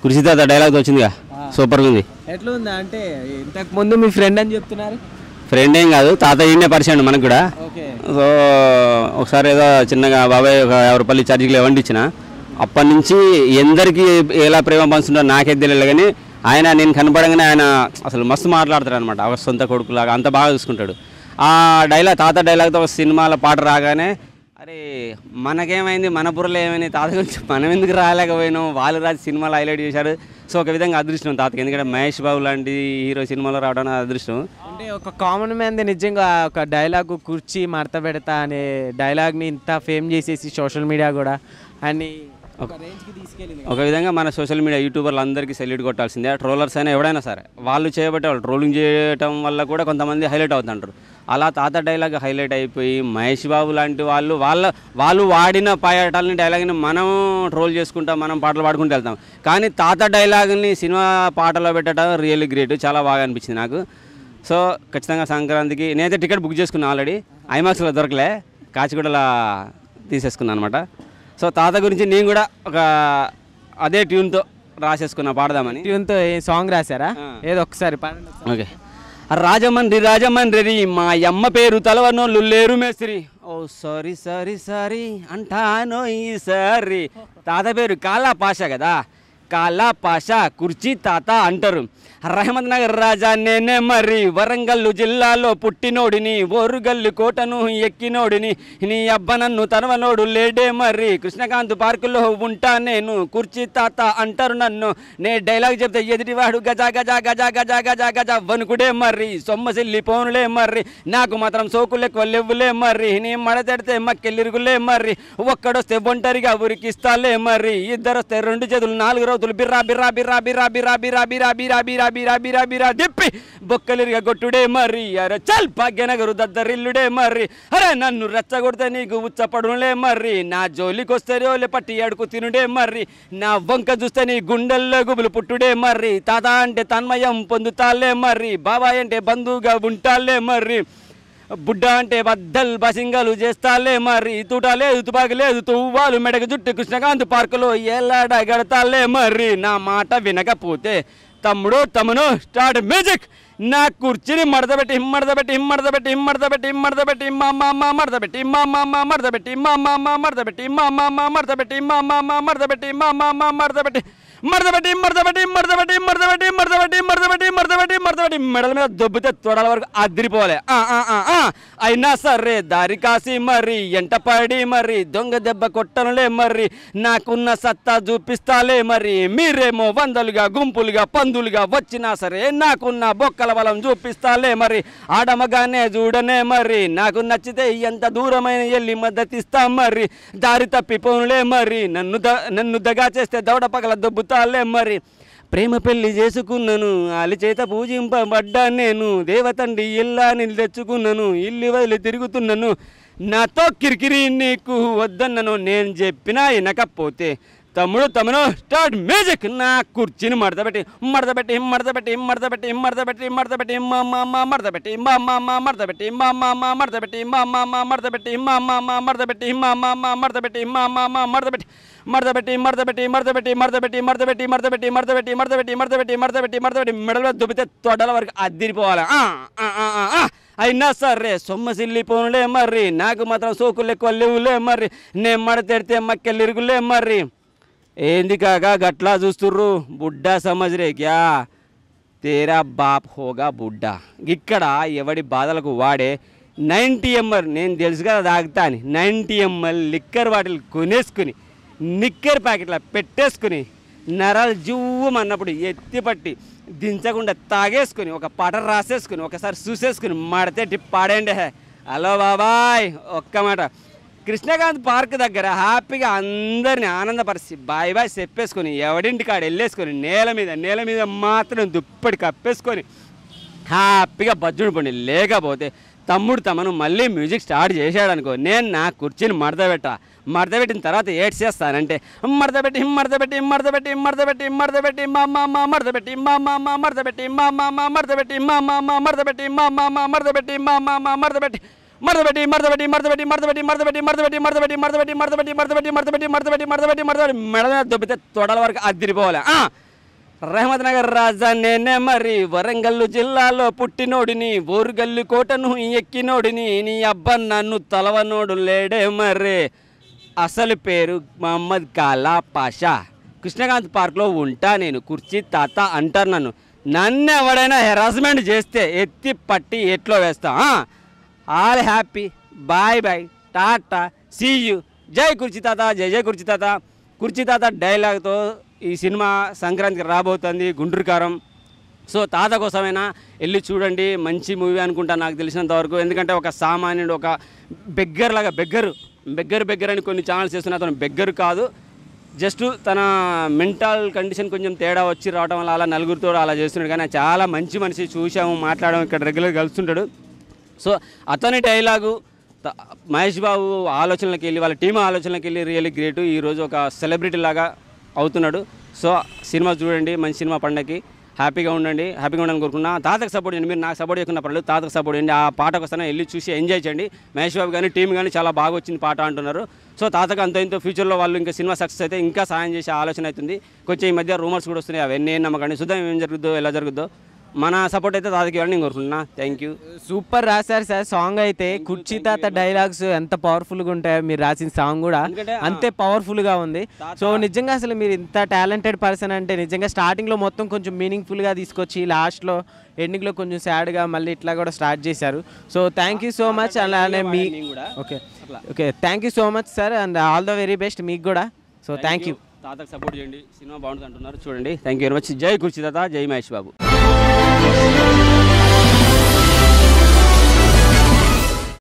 కృషి తాత డైలాగ్ వచ్చిందిగా, సూపర్గా ఉంది. ఎట్లా ఉందా అంటే ఇంతకు ముందు మీ ఫ్రెండ్ అని చెప్తున్నారు? ఫ్రెండ్ ఏం కాదు, తాత ఈయనే పరిచయం మనకు కూడా. ఓకే. సో ఒకసారి ఏదో చిన్నగా బాబాయ్ ఒక 50 రూపాయలు ఛార్జీలు ఇవ్వండి ఇచ్చిన. అప్పటి నుంచి ఎందరికి ఎలా ప్రేమ పంచుంటారో నాకైతే తెలియదు, కానీ ఆయన నేను కనపడంగానే ఆయన అసలు మస్తు మాట్లాడతాడు అనమాట. ఒక సొంత కొడుకులాగా అంత బాగా చూసుకుంటాడు. ఆ డైలాగ్, తాత డైలాగ్తో ఒక సినిమాల పాట రాగానే అరే మనకేమైంది, మన బుర్రలో ఏమైంది, తాత గురించి మనం ఎందుకు రాలేకపోయినాం, వాళ్ళు రాజు సినిమాలో హైలైట్ చేశారు. సో ఒక విధంగా అదృష్టం తాతకి, ఎందుకంటే మహేష్ బాబు లాంటి హీరో సినిమాలో రావడం అదృష్టం. అంటే ఒక కామన్ మ్యాన్ నిజంగా ఒక డైలాగ్ కుర్చీ మడత పెడతా అనే డైలాగ్ని ఇంత ఫేమ్ చేసేసి సోషల్ మీడియా కూడా అని ఒక రేంజ్కి తీసుకెళ్ళింది. ఒక విధంగా మన సోషల్ మీడియా యూట్యూబర్లు అందరికీ సెల్యూట్ కొట్టాల్సిందే. ట్రోలర్స్ అయినా ఎవడైనా సరే వాళ్ళు చేయబట్టే, వాళ్ళు ట్రోలింగ్ చేయడం వల్ల కూడా కొంతమంది హైలైట్ అవుతుంటారు. అలా తాత డైలాగ్ హైలైట్ అయిపోయి మహేష్ బాబు లాంటి వాళ్ళు వాడిన పాటలని డైలాగ్ని మనం ట్రోల్ చేసుకుంటాం, మనం పాటలు పాడుకుంటూ వెళ్తాం. కానీ తాత డైలాగ్ని సినిమా పాటలో పెట్టడం రియల్లీ గ్రేట్, చాలా బాగా అనిపించింది నాకు. సో ఖచ్చితంగా సంక్రాంతికి నేనైతే టికెట్ బుక్ చేసుకున్నాను ఆల్రెడీ. ఐమాక్స్లో దొరకలే, కాచిగూడలో తీసేసుకున్నాను అనమాట. సో తాత గురించి నేను కూడా ఒక అదే ట్యూన్తో రాసేసుకున్నా పాడదామని. ట్యూన్తో సాంగ్ రాశారా? ఏదో ఒకసారి పాడండి. ఓకే. రాజమండ్రి మా అమ్మ పేరు తలవనోళ్ళు లేరు మేస్త్రి, ఓ సారీ సారీ సారీ అంటానో ఈసారి. తాత పేరు కాలా పాషా కదా, కాలా పాషా కుర్చీ తాత అంటారు. రహమత్ నగర్ రాజా నేనే మరి, వరంగల్లు జిల్లాలో పుట్టినోడిని, ఓరుగల్లు కోటను ఎక్కినోడిని, నీ అబ్బ నన్ను తనవనోడు లేడే మరి, కృష్ణకాంత్ పార్కులో ఉంటా నేను, కుర్చీ తాత అంటారు నన్ను. నే డైలాగ్ చెప్తే ఎదుటివాడు గజా గజా గజా గజా గజా గజా వణుకుడే మరి, సొమ్మసిల్లి పోనులే మరి, నాకు మాత్రం సోకులు ఎక్కువ లేవులే మరి, నీ మడతెడితే మక్కెళ్ళిరుగులే మరి, ఒక్కడొస్తే ఒంటరిగా ఉరికిస్తాలే మరి, ఇద్దరొస్తే 2 చేతులు 4 రోజులు బిర్రా బిర్రా బిర్రా బిర్రా బిర్రా బిర్రా బిర్రా బిర్రా బిర్రా బిరా బిరా బిరా దిప్పి బొక్కలిరిగా కొట్టుడే మరి, అరే చల్ భాగ్యనగరు దద్దరిల్లుడే మరి, అరే నన్ను రెచ్చగొడితే నీకు ఉచ్చపడులే మరి, నా జోలికొస్తే రోలే పట్టి అడుకు తినుడే మరి, నా వంక చూస్తే నీ గుండెల్లో గుబులు పుట్టుడే మరి, తాత అంటే తన్మయం పొందుతాలే మరి, బాబాయ్ అంటే బంధువుగా ఉంటాలే మరి, బుడ్డ అంటే బద్దల్ బసింగలు చేస్తాలే మరి, తూటాలేదు తుపాకులేదు తువ్వాలు మెడకు జుట్టు కృష్ణకాంత్ పార్కులో ఏలాడ గడతాలే మరి, నా మాట వినకపోతే తమ్ముడు తమ్మును స్టార్ట్ మ్యూజిక్, నా కుర్చీని మడతబెట్టి మడతబెట్టి మడతబెట్టి మడతబెట్టి మడతబెట్టి మా మడతబెట్టి మా మడతబెట్టి మా మడతబెట్టి మా మడతబెట్టి మా మడతబెట్టి మా మడతబెట్టి మడతబెట్టి మడతబెట్టి మడతబెట్టి మడతబెట్టి మడతబెట్టి మడతబెట్టి మడతబెట్టి మడతబెట్టి మెడల మీద దొబ్బితే తొడల వరకు అదిరిపోలే. అయినా సరే దారి కాసి మరి ఎంట పడి మరి దొంగ దెబ్బ కొట్టనులే మరి, నాకున్న సత్తా చూపిస్తాలే మరి, మీరేమో వందలుగా గుంపులుగా పందులుగా వచ్చినా సరే నాకున్న బొక్కల బలం చూపిస్తాలే మరి, ఆడమగానే చూడనే మరి, నాకు నచ్చితే ఎంత దూరమైన వెళ్ళి మద్దతిస్తా మరి, దారి తప్పిపోనులే మరి, నన్ను దగా చేస్తే దవడ పగల దొబ్బుతాలే మరి, ప్రేమ పెళ్లి చేసుకున్నాను అలి చేత పూజింపబడ్డా నేను, దేవతండి ఇల్లాని తెచ్చుకున్నాను ఇల్లు వదిలి తిరుగుతున్నాను, నాతో కిరికిరి నీకు వద్దన్నను, నేను చెప్పినా వినకపోతే తమ్ముడు తమ్ముడు స్టార్ట్ మ్యూజిక్, నా కుర్చీని మడతబెట్టి మడతబెట్టి మడతబెట్టి మడతబెట్టి మడతబెట్టి మడతబెట్టి మా మడతబెట్టి మా మడతబెట్టి మా మడతబెట్టి మా మడతబెట్టి మా మడతబెట్టి మా మడతబెట్టి మా మడతబెట్టి మడతబెట్టి మడతబెట్టి మడతబెట్టి మడతబెట్టి మడతబెట్టి మడతబెట్టి మడతబెట్టి మడతబెట్టి మడతబెట్టి మడతబెట్టి మడతబెట్టి మెడలో దుబ్బితే తొడల వరకు అదిరిపోవాలి. అయినా సరే సొమ్మసిల్లి పోనులే మరి, నాకు మాత్రం సోకులు ఎక్కువ లేవులే మరి, నేను మడతెడితే మక్కెళ్ళిరుగులే మరి. ఏంది కాగా గట్లా చూస్తుర్రు, బుడ్డా సమజ్రే క్యా తేరా బాప్ హోగా బుడ్డా. ఇక్కడ ఎవడి బాధలకు వాడే 90 ml, నేను తెలుసు కదా తాగుతా అని, 90 ml లిక్కర్ బాటిల్ కొనేసుకుని నిక్కర్ ప్యాకెట్లో పెట్టేసుకుని నరాలు జువ్వమన్నప్పుడు ఎత్తిపట్టి దించకుండా తాగేసుకుని ఒక పాట రాసేసుకుని ఒకసారి చూసేసుకుని మడతెట్టి పాడండి. హలో బాబాయ్, ఒక్క మాట కృష్ణకాంత్ పార్క్ దగ్గర హ్యాపీగా అందరిని ఆనందపరిచి బాయ్ బాయ్ చెప్పేసుకొని ఎవడింటికాడ వెళ్ళేసుకొని నేల మీద మాత్రం దుప్పటి కప్పేసుకొని హ్యాపీగా బజ్జుడు పండి. లేకపోతే తమ్ముడు తమను మళ్ళీ మ్యూజిక్ స్టార్ట్ చేశాడనుకో, నేను నా కుర్చీని మడతబెట్టిన తర్వాత ఏడ్ చేస్తానంటే మడతబెట్టి మడతబెట్టి మడతబెట్టి మడతబెట్టి మడతబెట్టి మా మడతబెట్టి మా మడతబెట్టి మా మడతబెట్టి మా మడతబెట్టి మా మడతబెట్టి మా మడతబెట్టి మడతబెట్టి మడతబెట్టి మడతబెట్టి మడతబెట్టి మడతబెట్టి మడతబెట్టి మడతబెట్టి మడతబెట్టి మడతబెట్టి మడతబెట్టి మడతబెట్టి మడతబెట్టి మడతబెట్టి మడతబెట్టి మెడ దొబ్బితే తొడల వరకు అదిరిపోవాలి. రహమత్ నగర్ రాజా నేనే మరి వరంగల్ జిల్లాలో పుట్టినోడిని ఓరుగల్లు కోటను ఎక్కినోడిని నీ అబ్బ నన్ను తలవనోడు లేడే మర్రే అసలు పేరు మహమ్మద్ కాలా పాషా కృష్ణకాంత్ పార్క్లో ఉంటా నేను కుర్చీ తాత అంటారు నన్ను ఎవడైనా హెరాస్మెంట్ చేస్తే ఎత్తి పట్టి ఎట్లో వేస్తా all happy bye bye tata see you జై కుర్చీ తాత జై జై కుర్చీ తాత కుర్చీ తాత డైలాగ్తో ఈ సినిమా సంక్రాంతికి రాబోతుంది గుంటూరు కారం. సో తాత కోసమైనా వెళ్ళి చూడండి, మంచి మూవీ అనుకుంటా నాకు తెలిసినంత వరకు. ఎందుకంటే ఒక సామాన్యుడు ఒక బెగ్గర్ లాగా బెగ్గర్ అని కొన్ని ఛానల్స్ చేస్తున్నా, అతను బెగ్గర్ కాదు, జస్ట్ తన మెంటల్ కండిషన్ కొంచెం తేడా వచ్చి రావడం వల్ల అలా నలుగురితో అలా చేస్తున్నాడు. కానీ చాలా మంచి మనిషి, చూసాము, మాట్లాడాము, ఇక్కడ రెగ్యులర్గా కలుస్తుంటాడు. సో అతని డైలాగు మహేష్ బాబు ఆలోచనలకు వెళ్ళి వాళ్ళ టీం ఆలోచనలకు వెళ్ళి రియల్లీ గ్రేట్. ఈరోజు ఒక సెలబ్రిటీ లాగా అవుతున్నాడు. సో సినిమా చూడండి, మంచి సినిమా, పండగకి హ్యాపీగా ఉండండి, హ్యాపీగా ఉండాలని కోరుకున్నా. తాతకు సపోర్ట్ చేయండి, మీరు నాకు సపోర్ట్ చేయకుండా పర్లేదు, తాతకు సపోర్ట్ చేయండి. ఆ పాటకు వస్తానే వెళ్ళి చూసి ఎంజాయ్ చేయండి. మహేష్ బాబు కానీ టీం కానీ చాలా బాగా వచ్చింది పాట అంటున్నారు. సో తాతకు అంత ఇంతో ఫ్యూచర్లో వాళ్ళు ఇంకా సినిమా సక్సెస్ అయితే ఇంకా సాయం చేసే ఆలోచన అవుతుంది. కొంచెం ఈ మధ్య రూమర్స్ కూడా వస్తున్నాయి, అవన్నీ ఏం నమ్మకండి, చూద్దాం ఏం జరుగుద్దో ఎలా జరుగుద్దో. మన సపోర్ట్ అయితే తాతకి ఇవ్వాలని నేను కోరుకుంటున్నా. Thank you. సూపర్ రాశారు సార్ సాంగ్ అయితే. కుర్చీ తాత డైలాగ్స్ ఎంత పవర్ఫుల్గా ఉంటాయో, మీరు రాసిన సాంగ్ కూడా అంతే పవర్ఫుల్గా ఉంది. సో నిజంగా అసలు మీరు ఇంత టాలెంటెడ్ పర్సన్ అంటే నిజంగా స్టార్టింగ్లో మొత్తం కొంచెం మీనింగ్ఫుల్గా తీసుకొచ్చి లాస్ట్లో ఎండింగ్లో కొంచెం సాడ్గా మళ్ళీ ఇట్లా కూడా స్టార్ట్ చేశారు. So thank you so much. అలానే మీ okay thank you so much sir, and all the very best మీకు కూడా. So thank you. తాతకు సపోర్ట్ చేయండి, సినిమా బాగుంటుంది అంటున్నారు, చూడండి. Thank you very much. జై కుర్చీ తాత, జై మహేష్ బాబు.